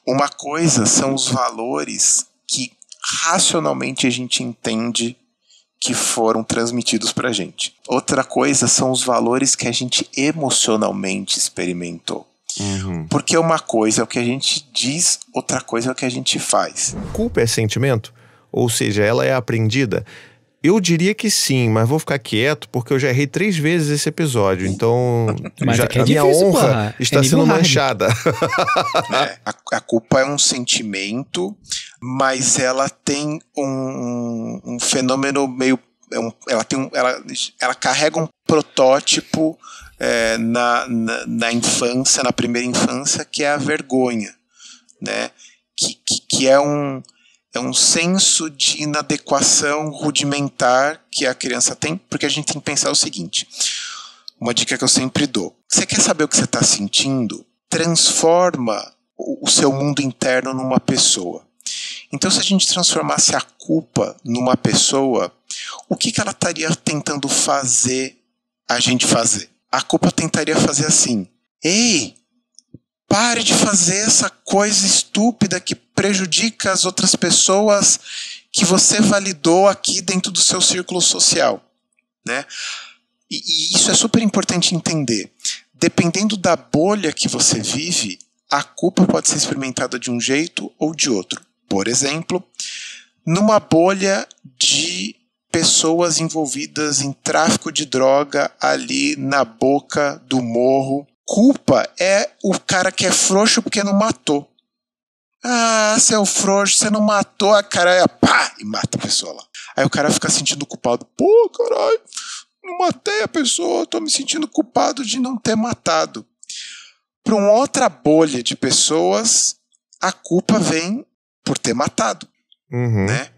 Uma coisa são os valores que racionalmente a gente entende que foram transmitidos pra gente. Outra coisa são os valores que a gente emocionalmente experimentou. Porque uma coisa é o que a gente diz, outra coisa é o que a gente faz. Culpa é sentimento? Ou seja, ela é aprendida? Eu diria que sim, mas vou ficar quieto porque eu já errei 3 vezes esse episódio. Então, a minha honra está sendo manchada. A culpa é um sentimento, mas ela tem um fenômeno meio... Ela carrega um protótipo na infância, na primeira infância, que é a vergonha, né? Que é um senso de inadequação rudimentar que a criança tem, porque a gente tem que pensar o seguinte, uma dica que eu sempre dou: você quer saber o que você está sentindo? Transforma o seu mundo interno numa pessoa. Então, se a gente transformasse a culpa numa pessoa, o que ela estaria tentando fazer a gente fazer? A culpa tentaria fazer assim: ei, pare de fazer essa coisa estúpida que prejudica as outras pessoas que você validou aqui dentro do seu círculo social, né? E isso é super importante entender. Dependendo da bolha que você vive, a culpa pode ser experimentada de um jeito ou de outro. Por exemplo, numa bolha de pessoas envolvidas em tráfico de droga ali na boca do morro, culpa é o cara que é frouxo porque não matou. Ah, você é o frouxo, você não matou, a cara pá, e mata a pessoa lá. Aí o cara fica sentindo culpado. Pô, caralho, não matei a pessoa, tô me sentindo culpado de não ter matado. Para uma outra bolha de pessoas, a culpa vem por ter matado, né?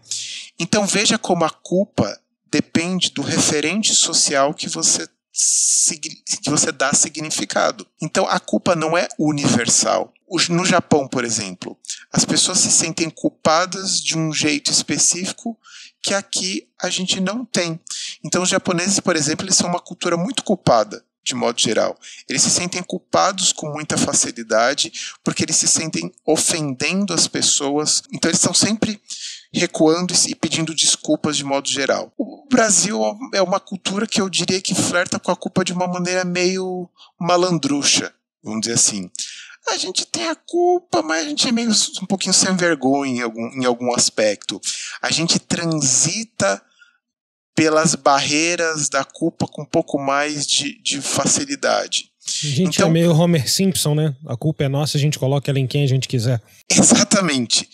Então veja como a culpa depende do referente social que você dá significado. Então a culpa não é universal. No Japão, por exemplo, as pessoas se sentem culpadas de um jeito específico que aqui a gente não tem. Então os japoneses, por exemplo, eles são uma cultura muito culpada, de modo geral. Eles se sentem culpados com muita facilidade porque eles se sentem ofendendo as pessoas. Então eles estão sempre recuando e pedindo desculpas de modo geral. O Brasil é uma cultura que eu diria que flerta com a culpa de uma maneira meio malandrucha, vamos dizer assim. A gente tem a culpa, mas a gente é meio um pouquinho sem vergonha em algum aspecto. A gente transita pelas barreiras da culpa com um pouco mais de facilidade. A gente é meio Homer Simpson, né? A culpa é nossa, a gente coloca ela em quem a gente quiser. Exatamente.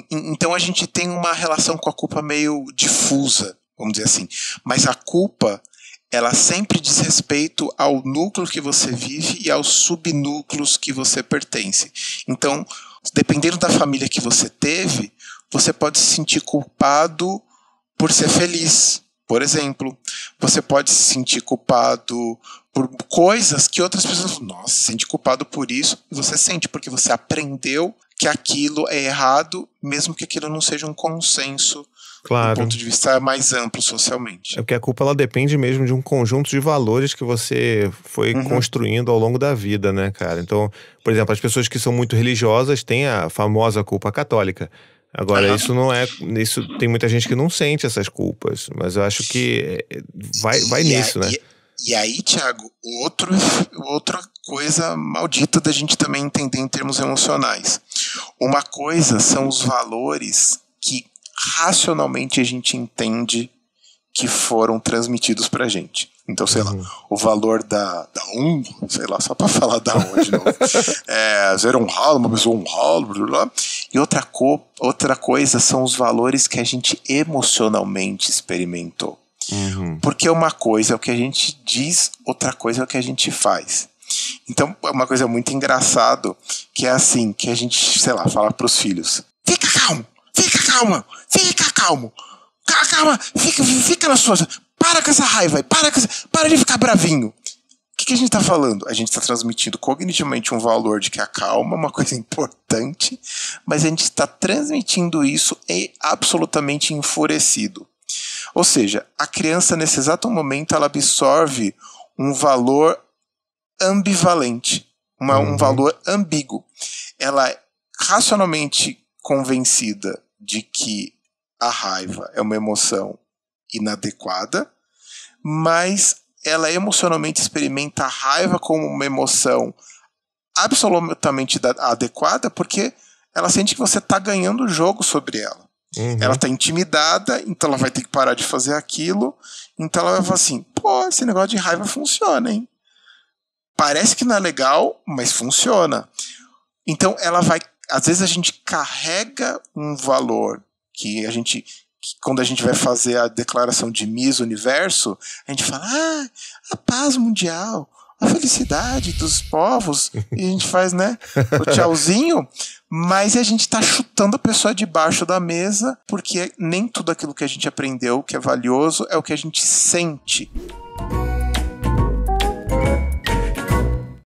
Então a gente tem uma relação com a culpa meio difusa, vamos dizer assim. Mas a culpa, ela sempre diz respeito ao núcleo que você vive e aos subnúcleos que você pertence. Então, dependendo da família que você teve, você pode se sentir culpado por ser feliz. Por exemplo, você pode se sentir culpado por coisas que outras pessoas falam, nossa, se sente culpado por isso, e você sente, porque você aprendeu que aquilo é errado, mesmo que aquilo não seja um consenso, claro, do ponto de vista mais amplo socialmente. É porque a culpa, ela depende mesmo de um conjunto de valores que você foi construindo ao longo da vida, né, cara? Então, por exemplo, as pessoas que são muito religiosas têm a famosa culpa católica. Agora, isso não é... Isso, tem muita gente que não sente essas culpas, mas eu acho que vai nisso, né? E aí, Thiago, outra coisa maldita da gente também entender em termos emocionais. Uma coisa são os valores que racionalmente a gente entende que foram transmitidos pra gente. Então, sei lá, o valor da honra, sei lá, só pra falar da honra de novo. Ser honrado, uma pessoa honrada, blá, blá. E outra coisa são os valores que a gente emocionalmente experimentou. Porque uma coisa é o que a gente diz, outra coisa é o que a gente faz. Então, é uma coisa muito engraçada, que é assim, que a gente, sei lá, fala pros filhos: fica calmo, calma, fica na sua, para com essa raiva, para de ficar bravinho. O que a gente tá falando? A gente está transmitindo cognitivamente um valor de que a calma é uma coisa importante, mas a gente está transmitindo isso absolutamente enfurecido. Ou seja, a criança nesse exato momento ela absorve um valor ambivalente, um valor ambíguo. Ela racionalmente convencida de que a raiva é uma emoção inadequada, mas ela emocionalmente experimenta a raiva como uma emoção absolutamente adequada, porque ela sente que você está ganhando o jogo sobre ela. Ela está intimidada, então ela vai ter que parar de fazer aquilo, então ela vai falar assim, pô, esse negócio de raiva funciona, hein? Parece que não é legal, mas funciona. Então ela vai, às vezes a gente carrega um valor que quando a gente vai fazer a declaração de Miss Universo, a gente fala, a paz mundial, a felicidade dos povos, e a gente faz, né, o tchauzinho, mas a gente tá chutando a pessoa debaixo da mesa, porque nem tudo aquilo que a gente aprendeu, que é valioso, é o que a gente sente